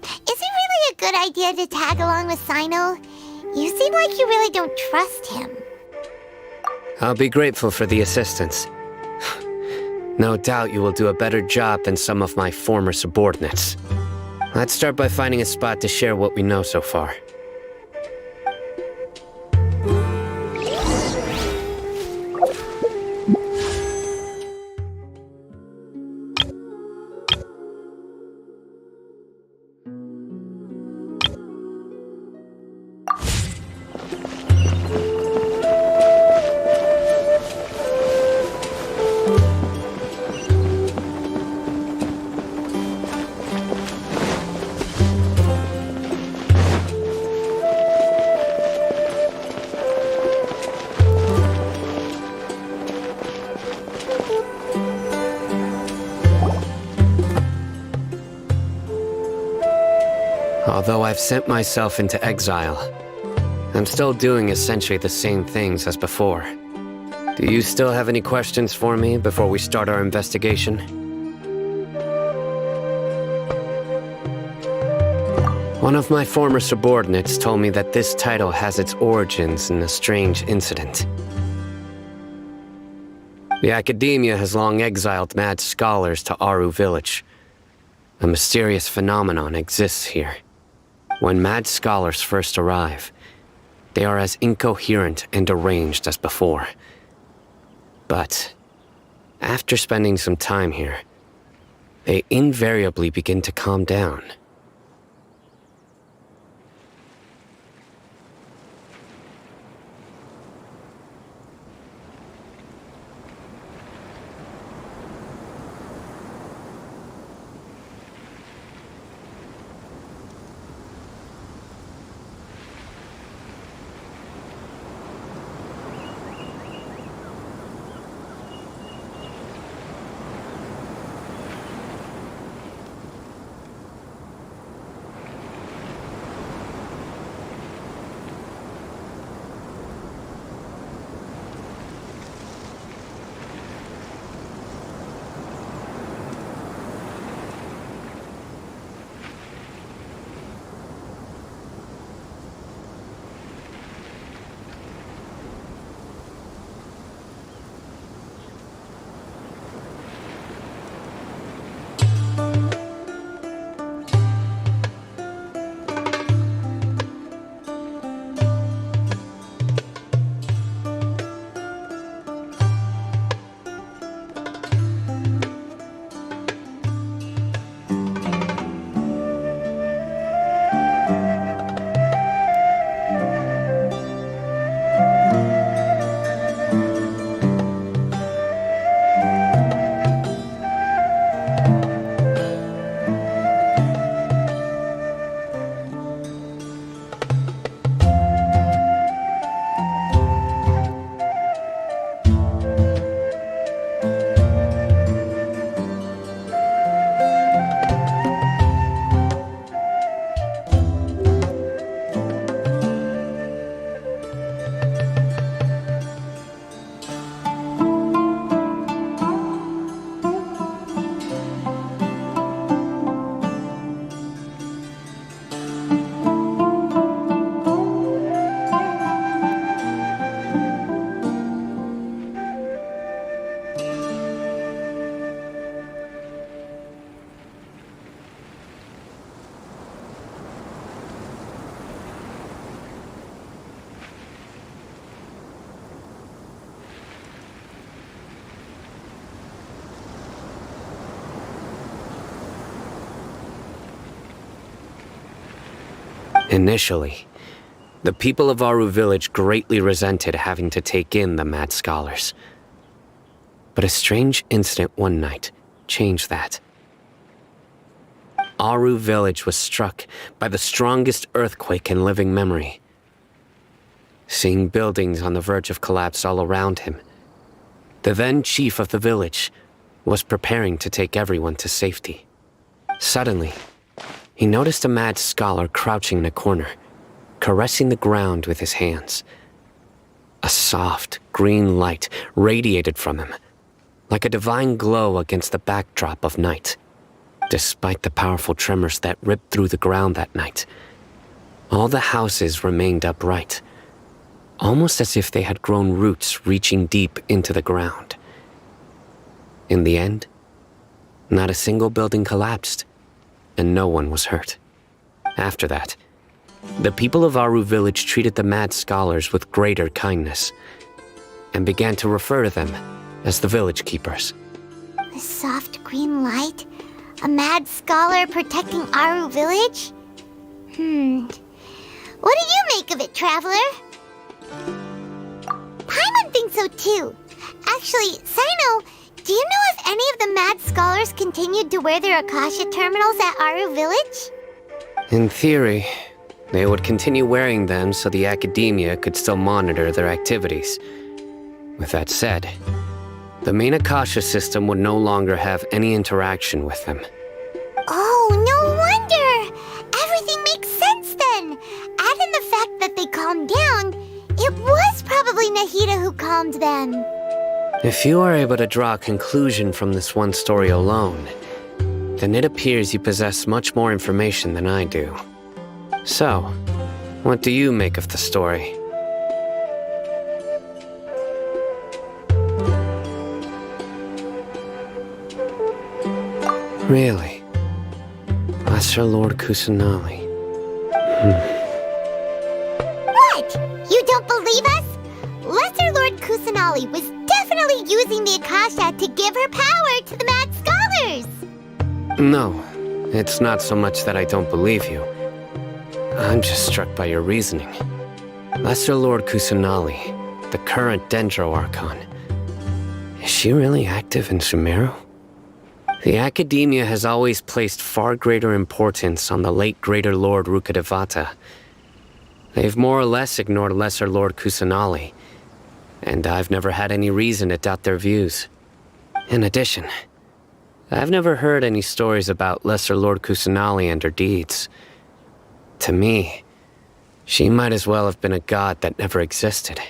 is it really a good idea to tag along with Sino? You seem like you really don't trust him. I'll be grateful for the assistance. No doubt you will do a better job than some of my former subordinates. Let's start by finding a spot to share what we know so far. Although I've sent myself into exile, I'm still doing essentially the same things as before. Do you still have any questions for me before we start our investigation? One of my former subordinates told me that this title has its origins in a strange incident. The Academia has long exiled mad scholars to Aru Village. A mysterious phenomenon exists here. When mad scholars first arrive, they are as incoherent and deranged as before. But after spending some time here, they invariably begin to calm down. Initially, the people of Aru village greatly resented having to take in the mad scholars. But a strange incident one night changed that. Aru village was struck by the strongest earthquake in living memory. Seeing buildings on the verge of collapse all around him, the then chief of the village was preparing to take everyone to safety. Suddenly, he noticed a mad scholar crouching in a corner, caressing the ground with his hands. A soft, green light radiated from him, like a divine glow against the backdrop of night. Despite the powerful tremors that ripped through the ground that night, all the houses remained upright, almost as if they had grown roots reaching deep into the ground. In the end, not a single building collapsed, and no one was hurt. After that, the people of Aru village treated the mad scholars with greater kindness, and began to refer to them as the village keepers. A soft green light? A mad scholar protecting Aru village? What do you make of it, traveler? Paimon thinks so too. Actually, Sino, do you know if any of the mad scholars continued to wear their Akasha terminals at Aru village? In theory, they would continue wearing them so the academia could still monitor their activities. With that said, the main Akasha system would no longer have any interaction with them. Oh, no wonder! Everything makes sense then! Add in the fact that they calmed down, it was probably Nahida who calmed them. If you are able to draw a conclusion from this one story alone, then it appears you possess much more information than I do. So, what do you make of the story? Really? Lesser Lord Kusanali. What? You don't believe us? Lesser Lord Kusanali was definitely using the Akasha to give her power to the mad scholars! No, it's not so much that I don't believe you. I'm just struck by your reasoning. Lesser Lord Kusanali, the current Dendro Archon, is she really active in Sumeru? The Academia has always placed far greater importance on the late Greater Lord Rukkhadevata. They've more or less ignored Lesser Lord Kusanali, and I've never had any reason to doubt their views. In addition, I've never heard any stories about Lesser Lord Kusanali and her deeds. To me, she might as well have been a god that never existed.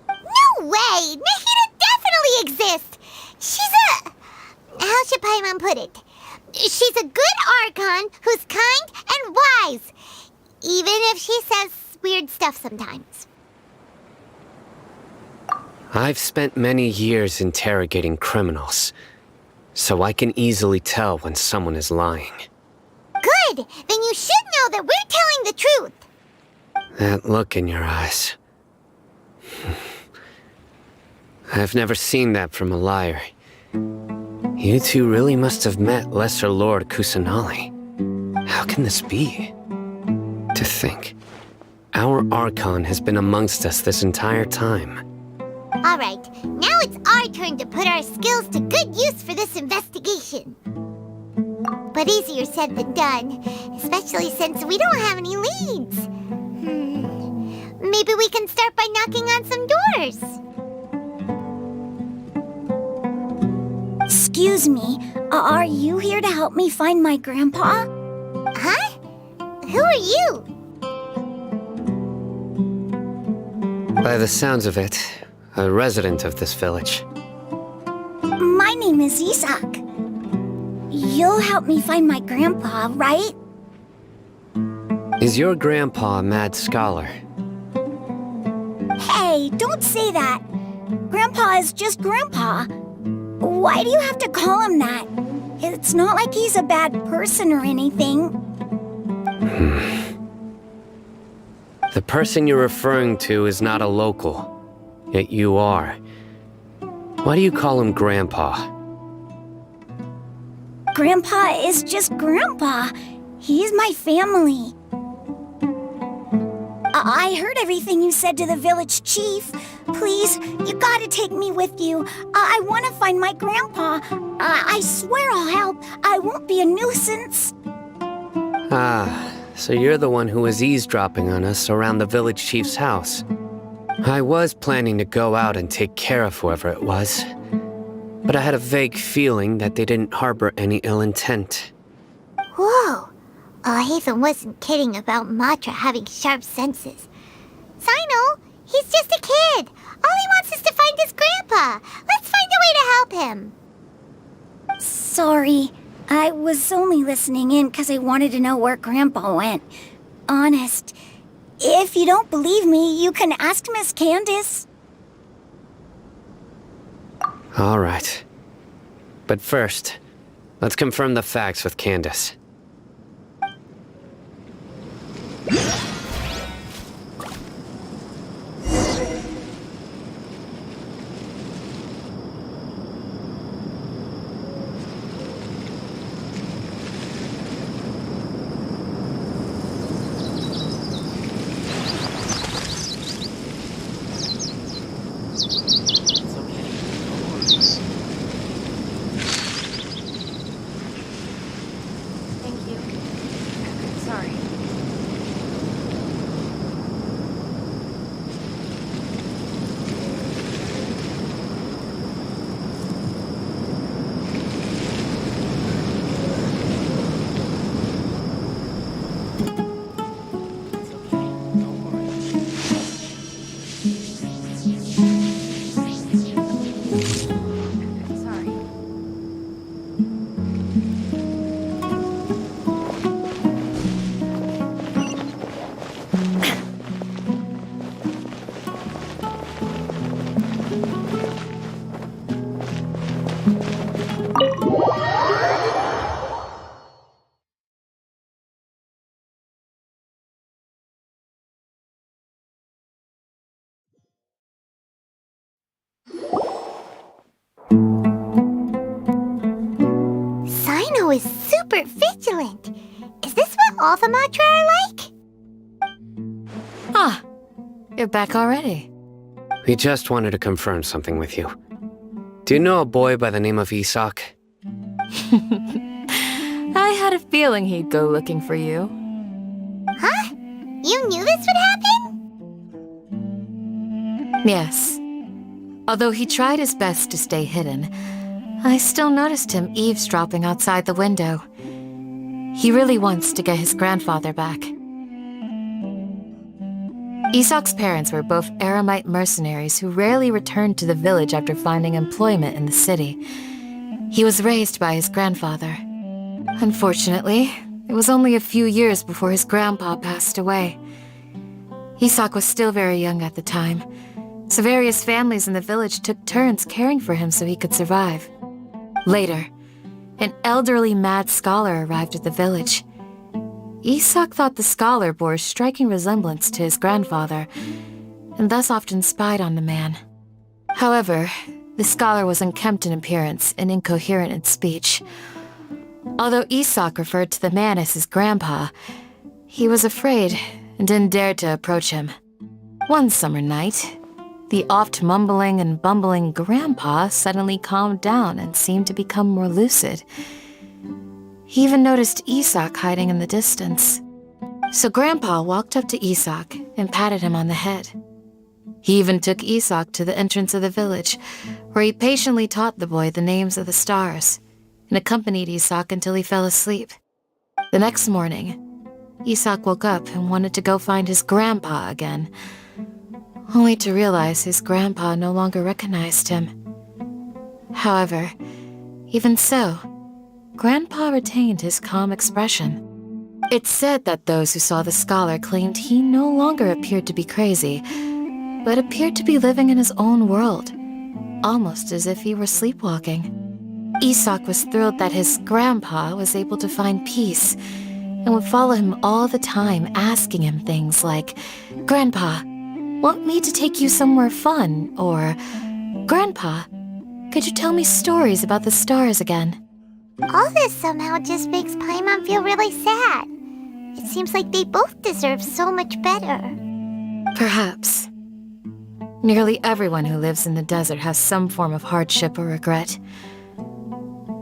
No way! Nahida definitely exists! She's a... how should Paimon put it? She's a good Archon who's kind and wise, even if she says weird stuff sometimes. I've spent many years interrogating criminals, so I can easily tell when someone is lying. Good! Then you should know that we're telling the truth! That look in your eyes. I've never seen that from a liar. You two really must have met Lesser Lord Kusanali. How can this be? To think, our Archon has been amongst us this entire time. Alright, now it's our turn to put our skills to good use for this investigation. But easier said than done, especially since we don't have any leads. Maybe we can start by knocking on some doors. Excuse me, are you here to help me find my grandpa? Huh? Who are you? By the sounds of it, a resident of this village. My name is Isak. You'll help me find my grandpa, right? Is your grandpa a mad scholar? Hey, don't say that. Grandpa is just Grandpa. Why do you have to call him that? It's not like he's a bad person or anything. The person you're referring to is not a local, yet you are. Why do you call him Grandpa? Grandpa is just Grandpa. He's my family. I heard everything you said to the village chief. Please, you gotta take me with you. I want to find my grandpa. I swear I'll help. I won't be a nuisance. Ah, so you're the one who was eavesdropping on us around the village chief's house. I was planning to go out and take care of whoever it was, but I had a vague feeling that they didn't harbor any ill intent. Whoa. Haytham wasn't kidding about Matra having sharp senses. Sino, he's just a kid. All he wants is to find his grandpa. Let's find a way to help him. Sorry. I was only listening in because I wanted to know where Grandpa went. Honest. If you don't believe me, you can ask Miss Candace. All right. But first, let's confirm the facts with Candace. Sino is super vigilant. Is this what all the Matra are like? Ah, you're back already. We just wanted to confirm something with you. Do you know a boy by the name of Isak? I had a feeling he'd go looking for you. Huh? You knew this would happen? Yes. Although he tried his best to stay hidden, I still noticed him eavesdropping outside the window. He really wants to get his grandfather back. Isak's parents were both Aramite mercenaries who rarely returned to the village after finding employment in the city. He was raised by his grandfather. Unfortunately, it was only a few years before his grandpa passed away. Isak was still very young at the time, so various families in the village took turns caring for him so he could survive. Later, an elderly mad scholar arrived at the village. Isak thought the scholar bore a striking resemblance to his grandfather, and thus often spied on the man. However, the scholar was unkempt in appearance and incoherent in speech. Although Isak referred to the man as his grandpa, he was afraid and didn't dare to approach him. One summer night, the oft mumbling and bumbling grandpa suddenly calmed down and seemed to become more lucid. He even noticed Isak hiding in the distance. So Grandpa walked up to Isak and patted him on the head. He even took Isak to the entrance of the village, where he patiently taught the boy the names of the stars, and accompanied Isak until he fell asleep. The next morning, Isak woke up and wanted to go find his grandpa again, only to realize his grandpa no longer recognized him. However, even so, Grandpa retained his calm expression. It's said that those who saw the scholar claimed he no longer appeared to be crazy, but appeared to be living in his own world, almost as if he were sleepwalking. Isak was thrilled that his grandpa was able to find peace, and would follow him all the time, asking him things like, "Grandpa, want me to take you somewhere fun?" Or, "Grandpa, could you tell me stories about the stars again?" All this somehow just makes Paimon feel really sad. It seems like they both deserve so much better. Perhaps. Nearly everyone who lives in the desert has some form of hardship or regret.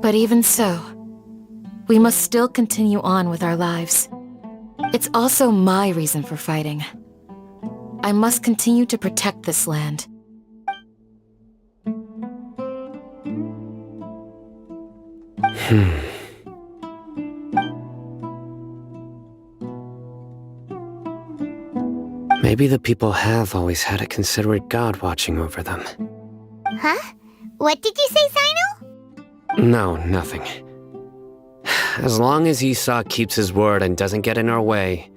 But even so, we must still continue on with our lives. It's also my reason for fighting. I must continue to protect this land. Maybe the people have always had a considerate god watching over them. Huh? What did you say, Sino? No, nothing. As long as Esau keeps his word and doesn't get in our way,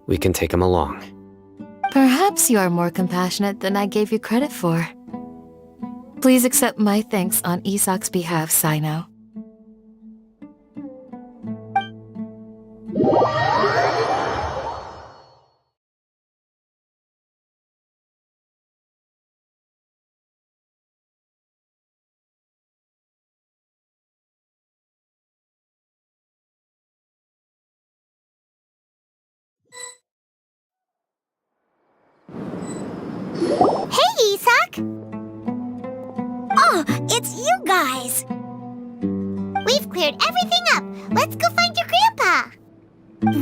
we can take him along. Perhaps you are more compassionate than I gave you credit for. Please accept my thanks on Isak's behalf, Sino. Hey, Isak! Oh, it's you guys! We've cleared everything up. Let's go find your grandpa.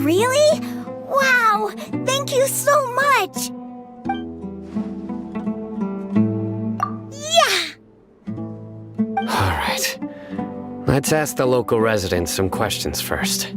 Really? Wow! Thank you so much! Yeah! Alright. Let's ask the local residents some questions first.